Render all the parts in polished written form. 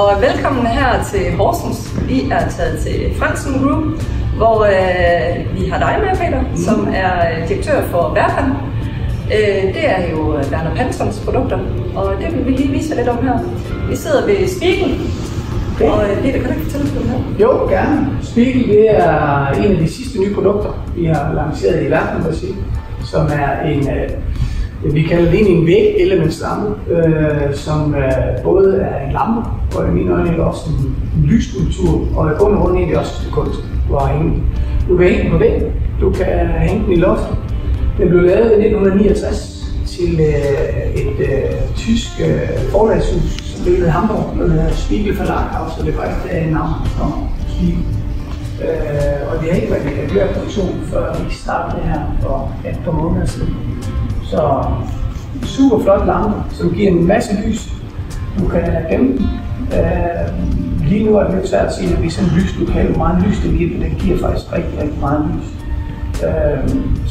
og velkommen her til Horsens. I er taget til Fransen Group, hvor vi har dig med, Peter, som er direktør for Werpan. Det er jo Werner Panssons produkter, og det vil vi lige vise lidt om her. Vi sidder ved Spiegel, og Peter, kan du ikke fortælle os om det her? Jo, gerne. Spiegel, det er en af de sidste nye produkter, vi har lanceret i Werpan, som er en, vi kalder det en vægelementslampe, som både er en lampe, og i mine øjne er det også en lysskulptur, og i bund og grund egentlig også kunst. Du kan hænge den på væggen, du kan hænge den i loftet. Den blev lavet i 1969 til et tysk forlagshus, som ligger i Hamburg, der hedder Spiegel Verlag, så det er faktisk et navn, der kommer Spiegel. Og det har ikke været en etableret produktion, før vi startede her for et par måneder siden. Så super flot lampe, som giver en masse lys. Du kan gemme den. Lige nu er det lidt svært at sige, at vi er sådan et lyslokale, hvor meget lys den giver, den giver faktisk rigtig meget lys.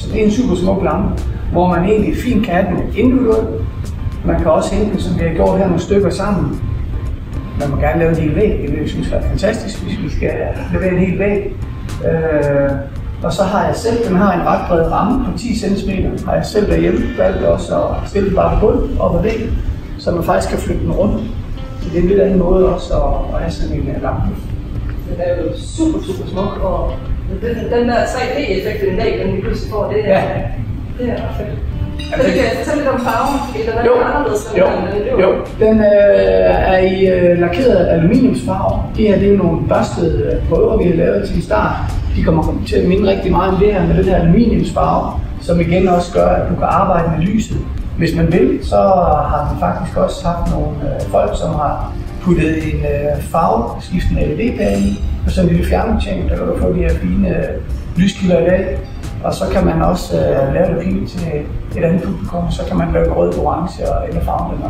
Så det er en super smuk lampe, hvor man egentlig fint kan have den individuelt. Man kan også hænge den, som vi har gjort her, nogle stykker sammen. Man må gerne lave en hel væg, det synes jeg er fantastisk, hvis vi skal levere en hel væg. Og så har jeg selv, den har en ret bred ramme på 10 cm, har jeg selv derhjemme valgt også at stille den bare på gulvet op ad væggen, så man faktisk kan flytte den rundt. Så det er en lidt anden måde også at have sådan en lampe. Den er jo super smuk, og den der 3D-effekt, den dag, den vi pludselig får, det er fedt. Kan du ikke fortælle lidt om farven? Den er lidt anderledes end den. Jo, den er i lakeret aluminiumsfarve. Det her, det er jo nogle børstede prøver, vi har lavet til start. De kommer til at minde rigtig meget om det her med den her aluminiumsfarve, som igen også gør, at du kan arbejde med lyset. Hvis man vil, så har den faktisk også haft nogle folk, som har puttet en farveskiftende LED-pære i, og så en lille fjernbetjening, der kan du få de her fine lyskilder i dag. Og så kan man også lave det fint til et andet publikum, så kan man lave rød, orange eller farve den op.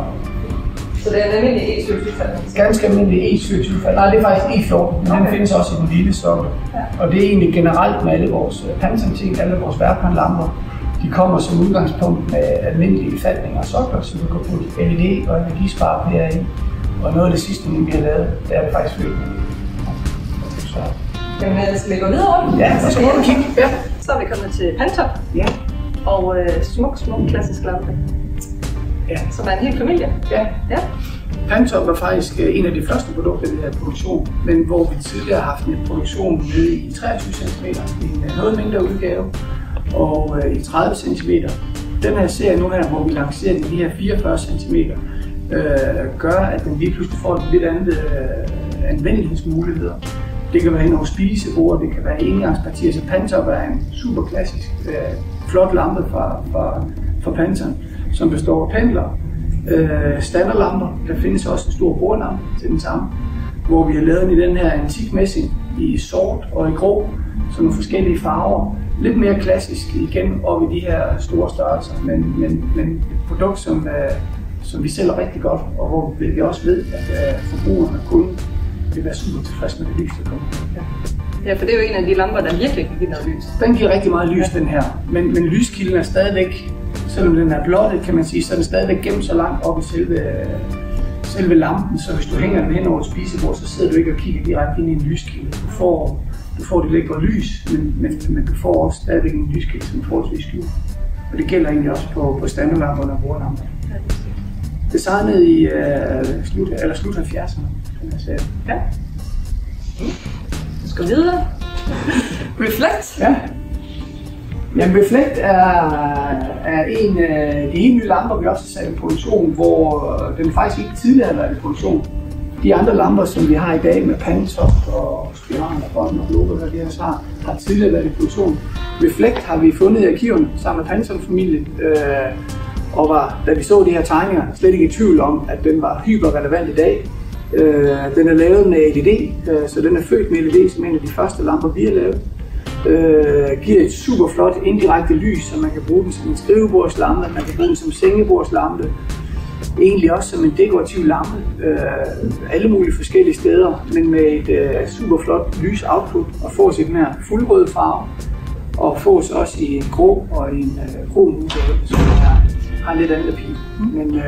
Så det er en almindelig E27-fald? Ganske almindelig E27-fald. Nej, det er faktisk E14, men den findes også i den lille sokkel. Ja. Og det er egentlig generelt med alle vores Panson-ting, alle vores Werpan-lamper. De kommer som udgangspunkt med almindelige faltninger og sokler, så du kan putte LED og energisparepærer i. Og noget af det sidste, vi har lavet, det er det faktisk fyldt med. Jamen, skal vi gå videre rundt? Ja, så skal vi kigge. Ja. Så er vi kommet til Pantop. Ja. Og smuk klassisk lampe. Ja. Som er en hel familie. Ja. Pantop er faktisk en af de første produkter, vi havde i produktion, men hvor vi tidligere har haft en produktion nede i 23 cm, i en noget mindre udgave, og i 30 cm. Den her serie nu her, hvor vi lancerer de her 44 cm, gør, at den lige pludselig får lidt andet anvendelsesmuligheder. Det kan være nogle spisebord, det kan være engangspartier, så Pantop er en super klassisk, flot lampe fra Panson, som består af pendler, standardlamper. Der findes også en stor bordlampe til den samme, hvor vi har lavet den i den her antik messing i sort og i grå, så nogle forskellige farver. Lidt mere klassisk igen op i de her store størrelser, men et produkt, som vi sælger rigtig godt, og hvor vi også ved, at forbrugerne kun vil være super tilfreds med det lys, der kommer. Ja, for det er jo en af de lamper, der virkelig kan give noget lys. Den giver rigtig meget lys, den her. Men lyskilden er stadigvæk, selvom den er blottet, kan man sige, så er den stadigvæk gemt så langt op i selve lampen, så hvis du hænger den hen over et spisebord, så sidder du ikke og kigger direkte ind i en lyskilde. Du får det lækre lys, men du får også stadigvæk en lyskilde, som er forholdsvis skjult. Og det gælder egentlig også på standardlamperne og bordlamper. Designet i slut 70'erne. Ja. Vi skal videre. Reflect. Ja. Jamen, Reflect er en af de helt nye lamper, vi også har sat i produktion, hvor den faktisk ikke tidligere har været i produktion. De andre lamper, som vi har i dag med Pantop og spiral og bånd og glober, hvad vi også har tidligere været i produktion. Reflect har vi fundet i arkiverne sammen med Panson-familien, og var, da vi så de her tegninger, slet ikke i tvivl om, at den var hyperrelevant i dag. Den er lavet med LED, så den er født med LED som en af de første lamper, vi har lavet. Giver et super flot indirekte lys, så man kan bruge den som en skrivebordslampe, man kan bruge den som sengebordslampe, egentlig også som en dekorativ lampe, alle mulige forskellige steder, men med et super flot lys output, og fås i den her fuldrøde farve, og fås også i en grå og i en krom udgave, som har lidt andet pil. Men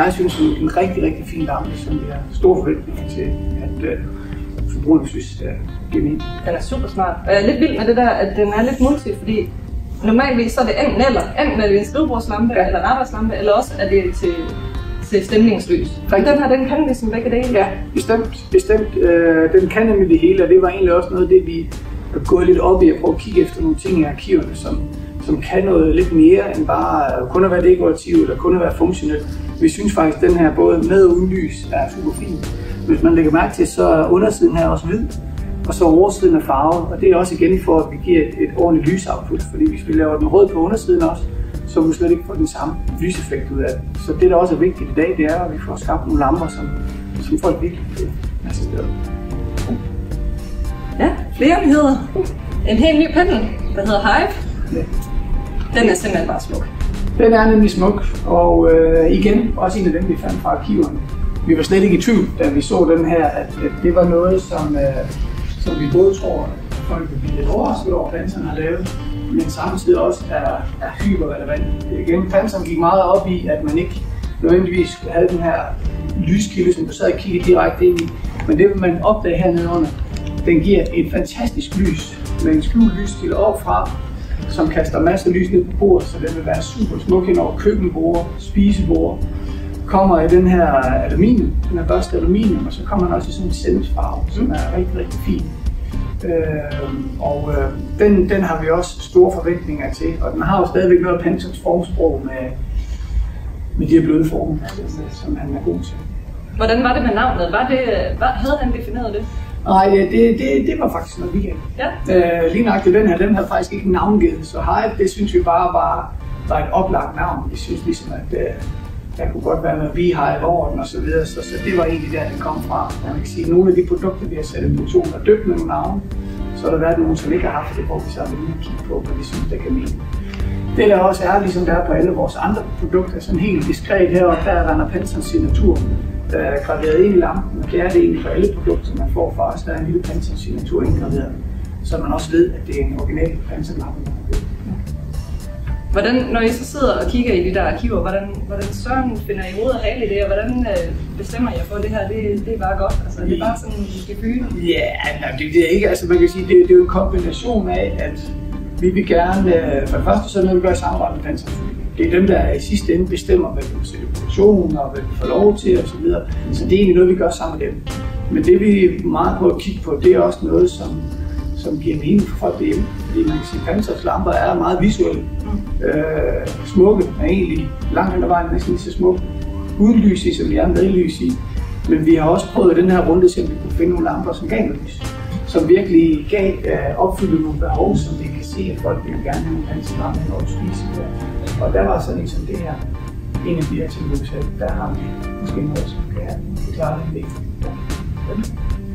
jeg synes, en rigtig, rigtig fin lampe, som vi har store forventninger til, at forbrugerne synes giver mening. Den er super smart. Og jeg er lidt vild med det der, at den er lidt multi, fordi normalvis så er det enten er det en skrivebordslampe, eller en arbejdslampe, eller også er det til stemningslys. Den kan ligesom begge dele. Ja, bestemt. Den kan nemlig det hele, og det var egentlig også noget af det, vi er gået lidt op i at prøve at kigge efter nogle ting i arkiverne, som kan noget lidt mere end bare kun at være dekorativ eller kun at være funktionel. Vi synes faktisk, at den her både med og uden lys er super fin. Hvis man lægger mærke til, så er undersiden her også hvid, og så oversiden er farvet, og det er også igen for, at vi giver et ordentligt lysoutput, fordi hvis vi laver den rød på undersiden også, så vil vi slet ikke få den samme lyseffekt ud af det. Så det, der også er vigtigt i dag, det er, at vi får skabt nogle lamper, som folk virkelig kan assistere. Ja, flere nyheder. En helt ny pendel, der hedder Hive. Ja. Den er simpelthen bare smuk. Den er nemlig smuk, og igen, også en af dem, vi fandt fra arkiverne. Vi var slet ikke i tvivl, da vi så den her, at det var noget, som vi både tror, at folk vil blive lidt overrasket over, at Panson har lavet, men samtidig også er hyperrelevant. Igen, Panson gik meget op i, at man ikke nødvendigvis havde den her lyskilde, som du sad og kiggede direkte ind i, men det vil man opdage hernede under. Den giver et fantastisk lys med en skjult lyskilde opfra, som kaster masser af lys ned på bordet, så den vil være super smuk ind over køkkenbord, spisebord. Kommer i den her aluminium, den er børste aluminium, og så kommer den også i sådan en cementfarve, som er rigtig, rigtig fin. Den har vi også store forventninger til, og den har jo stadigvæk noget af Pansons formsprog med de her bløde former, som han er god til. Hvordan var det med navnet? Havde han defineret det? Nej, det var faktisk noget weekend. Ja. Lige nøjagtigt den havde faktisk ikke navngivet, så Hive, det synes vi bare var et oplagt navn. Vi synes ligesom, at der kunne godt være noget beehive over den og så videre, så det var egentlig der, det kom fra. Man kan sige, nogle af de produkter, vi har sat i produktion, er døbt med nogle navne, så har der været nogen, som ikke har haft det, hvor vi så har været kigge på, hvad vi synes, der kan mene. Det der også er, ligesom der er på alle vores andre produkter, sådan helt diskret heroppe, der er Werner Pansons signatur, der er graveret ind i lampen, og det er det egentlig for alle produkter, man får fra os, der er en lille Pansons signatur indgraveret, så man også ved, at det er en original Panson-lampe. Hvordan, når I så sidder og kigger i de der arkiver, hvordan søren finder I hoved og hale i det, og hvordan bestemmer jeg for, at det her det er bare godt? Altså, det er bare sådan en gebyr? Ja, det er ikke. Altså, man kan sige, det er jo en kombination af, at vi vil gerne, for det første, så er det noget, vi gør i samarbejde med Panson. Det er dem, der i sidste ende bestemmer, hvad vi vil sætte i produktion, og hvad vi får lov til osv. Så det er egentlig noget, vi gør sammen med dem. Men det vi er meget på at kigge på, det er også noget, som giver mening for folk derhjemme. Fordi man kan sige, at Pansons lamper er meget visuelle. Smukke er egentlig langt hen ad vejen næsten lige så smukke. Uden lys i, som vi er med lys i. Men vi har også prøvet i den her runde, så vi kunne finde nogle lamper, som gav lys. Som virkelig gav opfylde nogle behov, som vi kan se, at folk ville gerne have nogle Panson lamper hen over spise. Og der var sådan en som det her. En af de her ting, der har vi måske noget, som kan klare den del.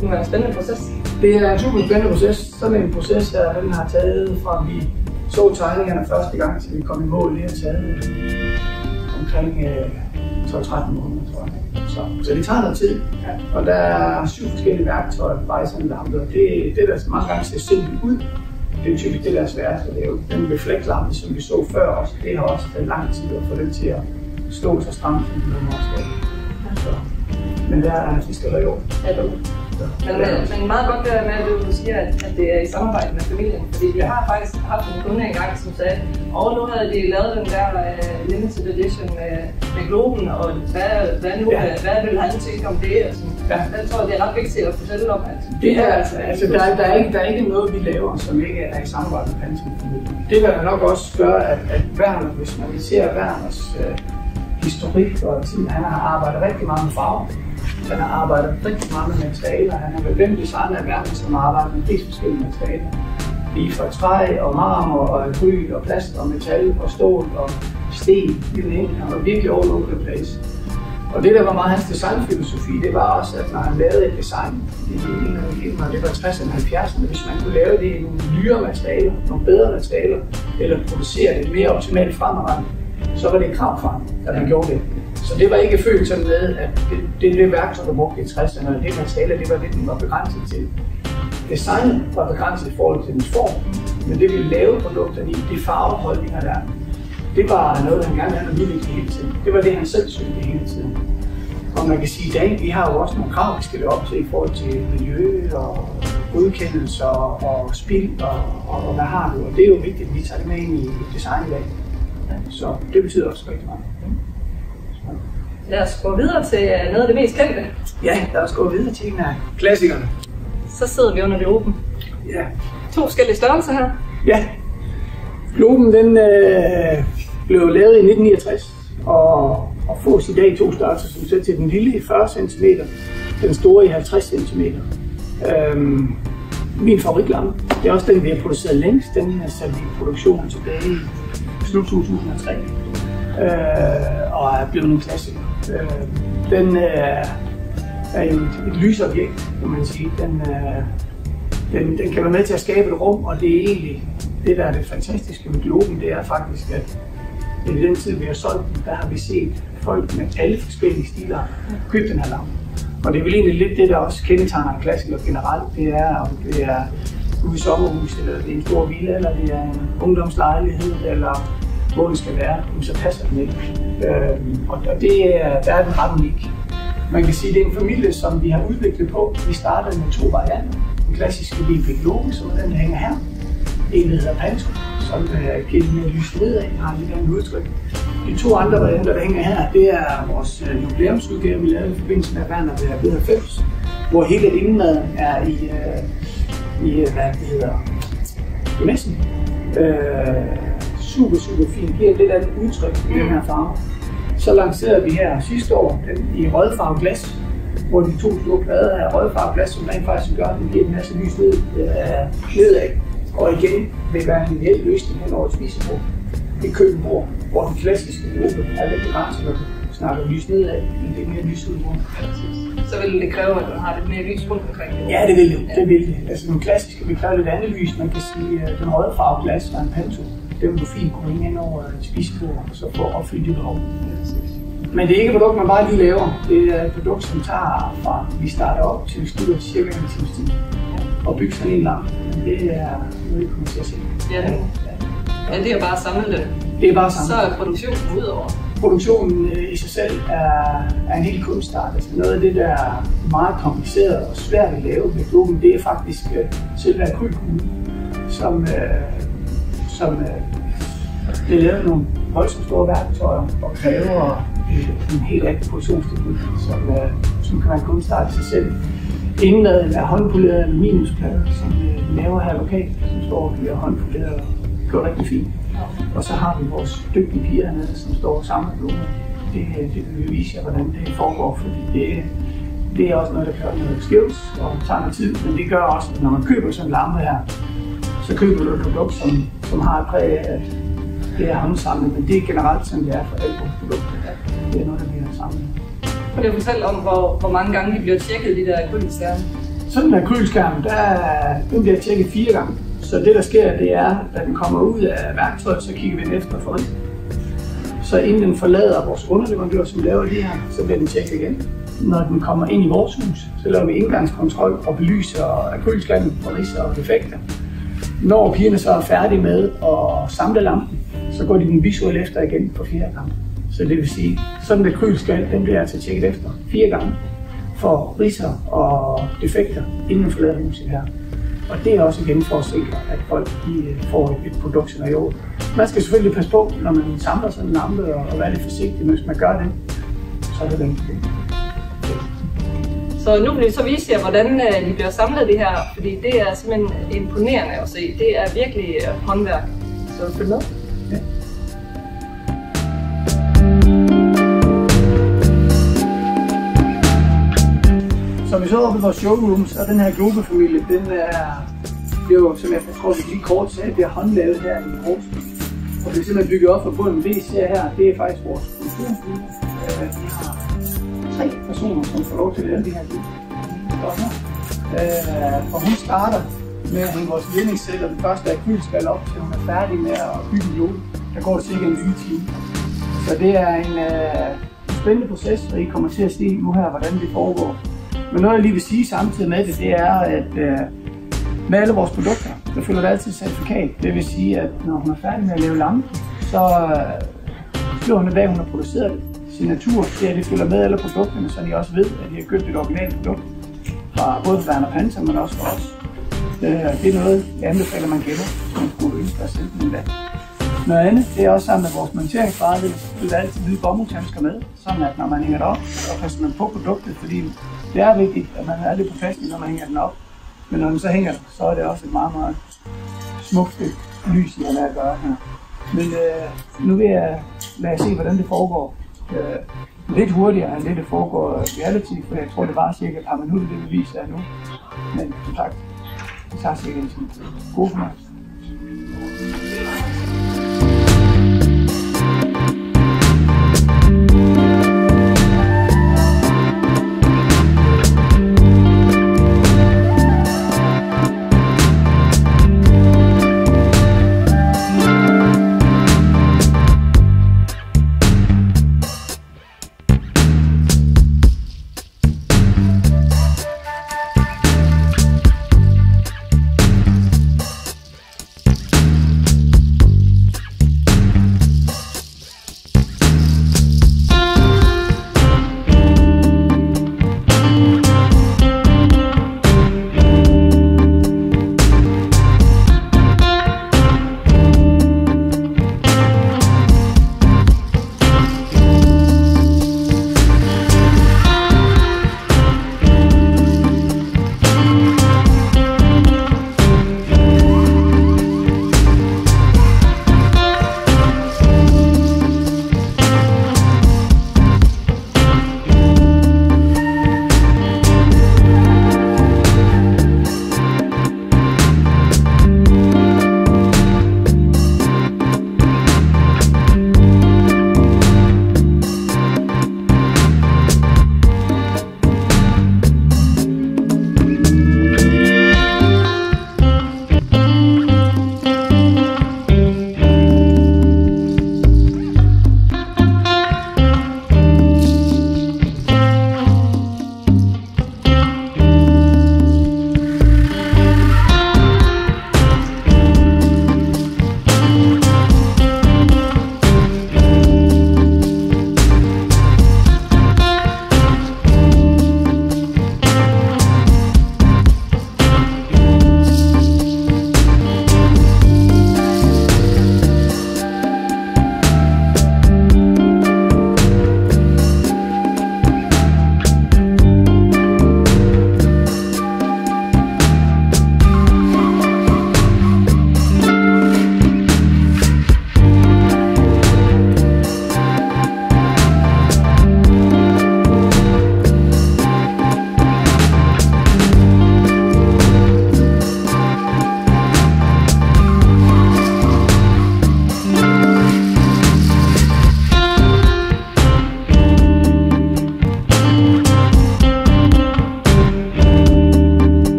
Det er en spændende proces. Det er en super spændende proces. Sådan en proces, der den har taget fra vi så tegningerne første gang, til vi kom i mål. Det har taget omkring 12-13 måneder, tror jeg. Så det tager noget tid, og der er 7 forskellige værktøjer bare i sådan en lampe. Det der mange gange ser simpelt ud, det er typisk det, der er sværest at lave. Den reflektlampe, som vi så før også, det har også taget lang tid at få den til at stå så stramt, som den også skal. Men der er det skal være jo. Men meget godt det med, at du siger, at det er i samarbejde med familien. Fordi vi har faktisk haft en kunde engang, som sagde, nu havde de lavet den der limited edition med globen, og hvad vil han tænke om det? Jeg tror, det er ret vigtigt at fortælle om, at det her, altså der er ikke noget, vi laver, som ikke er i samarbejde med Panson. Det vil nok også gøre, at Werner, hvis man ser Werners historik og tid, han har arbejdet rigtig meget med farver. Han har arbejdet rigtig meget med materialer. Han har vel den designer af verden, som har arbejdet med flest forskellige materialer. Lige fra træ og marmor og akryl og plast og metal og stål og sten. Han var virkelig all over the place. Og det der var meget hans designfilosofi, det var også, at når han lavede et design i det var 60'erne og 70'erne, hvis man kunne lave det i nogle nyere materialer, nogle bedre materialer, eller producere det mere optimalt fremadrettet, så var det et krav fra ham, at han gjorde det. Så det var ikke følt sådan med, at det værktøj, der brugte i 60'erne, og det materiale, det var det, den var begrænset til. Designet var begrænset i forhold til dens form, men det vi lavede produkterne i, de farveholdninger der. det var noget, han gerne havde udviklet hele tiden. Det var det, han selv søgte hele tiden. Og man kan sige, at i dag, vi har jo også nogle krav, vi skal leve op til i forhold til miljø og godkendelser og spild og hvad har du. Og det er jo vigtigt, at vi tager det med ind i design i dag. Så det betyder også rigtig meget. Lad os gå videre til noget af det mest kendte. Ja, lad os gå videre til en af klassikerne. Så sidder vi under Globen. Ja. 2 forskellige størrelser her. Ja. Globen den blev lavet i 1969 og fås i dag i 2 størrelser, som sætter til den lille i 40 cm, den store i 50 cm. Min favoritlampe, det er også den, vi har produceret længst. Den er sat i produktion tilbage i slut 2003 og er blevet en klassiker. Den er jo et lysobjekt, kan man sige. Den kan være med til at skabe et rum, og det er egentlig det, der er det fantastiske med Globen. Det er faktisk, at i den tid, vi har solgt den, der har vi set folk med alle forskellige stiler købe den her lampe. Og det er vel egentlig lidt det, der også kendetegner en klassiker generelt. Det er, om det er ude i sommerhus, eller det er en stor villa, eller det er en ungdomslejlighed, eller hvor det skal være, så passer den ikke. Og der er den ret unik. Man kan sige, at det er en familie, som vi har udviklet på. Vi startede med 2 varianter. Den klassiske VP Globen, som den hænger her. En hedder Panto, som er givet med lys nedad, har lidt andet udtryk. De 2 andre varianter, der hænger her, det er vores jubilæumsudgave, vi lavede i forbindelse med Werner ved 90, hvor hele indmaden er i hvad det hedder, i messen. Super fint, giver et lidt andet udtryk i den her farve. Så lancerede vi her sidste år den i rødfarvet glas, hvor de 2 store plader er rødfarvet glas, som rent faktisk gør, at den giver en masse lys nedad. Og igen vil være en ideel løsning hen over et spisebord. Et køkkenbord, hvor den klassiske Globe er lidt begrænset, når du snakker lys nedad, men det er mere lys udbord. Så vil det kræve, at man har lidt mere lys rundt omkring det? Ja, det vil det. Det vil det. Altså den klassiske vil kræve lidt andet lys. Man kan sige, at den rødfarvede glas og en Panto, det vil du fint kunne ringe ind over et spisebord, og så få opfyldt det behov. Men det er ikke et produkt, man bare lige laver. Det er et produkt, som tager fra vi starter op til vi slutter cirka en times tid. Og bygge sådan en lampe. Men det er noget, vi kommer til at se. Ja, det er bare at samle det. Det er bare at samle. Så er produktionen udover. Produktionen i sig selv er en helt kunstart. Altså noget af det, der er meget kompliceret og svært at lave med Globen, det er faktisk selve akrylkuglen, som bliver lavet nogle voldsomt store værktøjer og kræver en helt anden produktionsteknik, som kan være en kunstart i sig selv. Indmaden er håndpolerede aluminiumsplader, som vi laver her lokalt, som står og bliver håndpoleret og går rigtig fint. Og så har vi vores dygtige piger hernede, som står og samler Globen. Det vil vi vise jer, hvordan det foregår, fordi det er også noget, der kan noget skævt og tager noget tid, men det gør også, at når man køber sådan en lampe her, så køber du et produkt, som har et præg af, at det er håndsamlet, men det er generelt, som det er for alle vores produkter. Det er noget, der bliver samlet. Kan du fortælle om, hvor mange gange de bliver tjekket, de der akrylskærme? Sådan en akrylskærm, den bliver tjekket 4 gange. Så det, der sker, det er, at den kommer ud af værktøjet, så kigger vi den efter for rig. Så inden den forlader vores underleverandør, som laver det her, så bliver den tjekket igen. Når den kommer ind i vores hus, så laver vi indgangskontrol og belyser akrylskærmen for ridser og defekter. Når pigerne så er færdige med at samle lampen, så går de den visuelle efter igen på 4 gange. Så det vil sige, sådan en akrylskærm, den bliver altså tjekket efter 4 gange for ridser og defekter, inden man forlader huset her. Og det er også igen for at sikre, at folk får et produkt, som er i orden. Man skal selvfølgelig passe på, når man samler sådan en lampe, og være lidt forsigtig, men hvis man gør det, så er det den. Så nu vil jeg så vise jer, hvordan de bliver samlet det her, fordi det er simpelthen imponerende at se. Det er virkelig håndværk. Så følg med. Ja. Som vi så oppe i vores showroom, så er den her Globe-familie, den bliver jo, som jeg tror, vi lige kort sagde, bliver håndlavet her i Horsens. Og det er simpelthen bygget op for bunden. Det I ser her, det er faktisk vores produktionsgruppe. Vi har 3 personer, som får lov til at lave de her liv. Og hun starter med at hænge vores ledningssæt og den første akrylskal op, til hun er færdig med at bygge en Globe. Der går det cirka en 4 time. Så det er en spændende proces, og I kommer til at se nu her, hvordan det foregår. Men noget jeg lige vil sige samtidig med det er, at med alle vores produkter, der følger der altid certifikat. Det vil sige, at når hun er færdig med at lave lampen, så skriver hun, hvad hun har produceret det. Signatur, det følger med alle produkterne, så I også ved, at I har købt et originalt produkt fra både Werner Panzer, men også fra os. Det er noget, jeg anbefaler, man gemmer, så man skulle ønske at sælge den en dag. Noget andet, det er også sammen med vores monteringsvarer, vil der altid hvide bomuldshandsker med, sådan at når man hænger det op, så passer man på produktet, fordi det er vigtigt, at man er lidt påpasselig, når man hænger den op. Men når den så hænger, så er det også et meget, meget smukt lys, I har at gøre her. Men nu vil jeg lade se, hvordan det foregår. Lidt hurtigere end det foregår reality, for jeg tror, det var cirka et par minutter, det vil vise jer nu. Men som sagt, det tager cirka en time. God fornøjelse.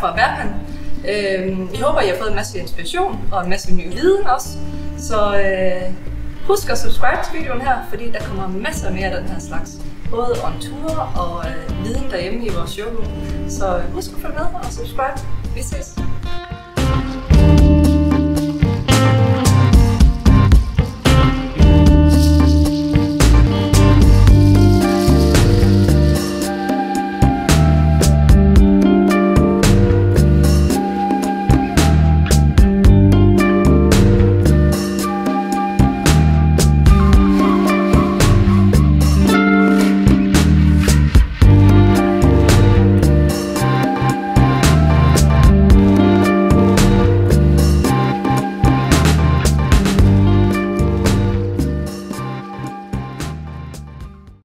fra Værpan. Jeg håber, I har fået en masse inspiration og en masse ny viden også. Så husk at subscribe til videoen her, fordi der kommer masser mere af den her slags. Både on tour og viden derhjemme i vores showroom. Så husk at følge med og subscribe. Vi ses!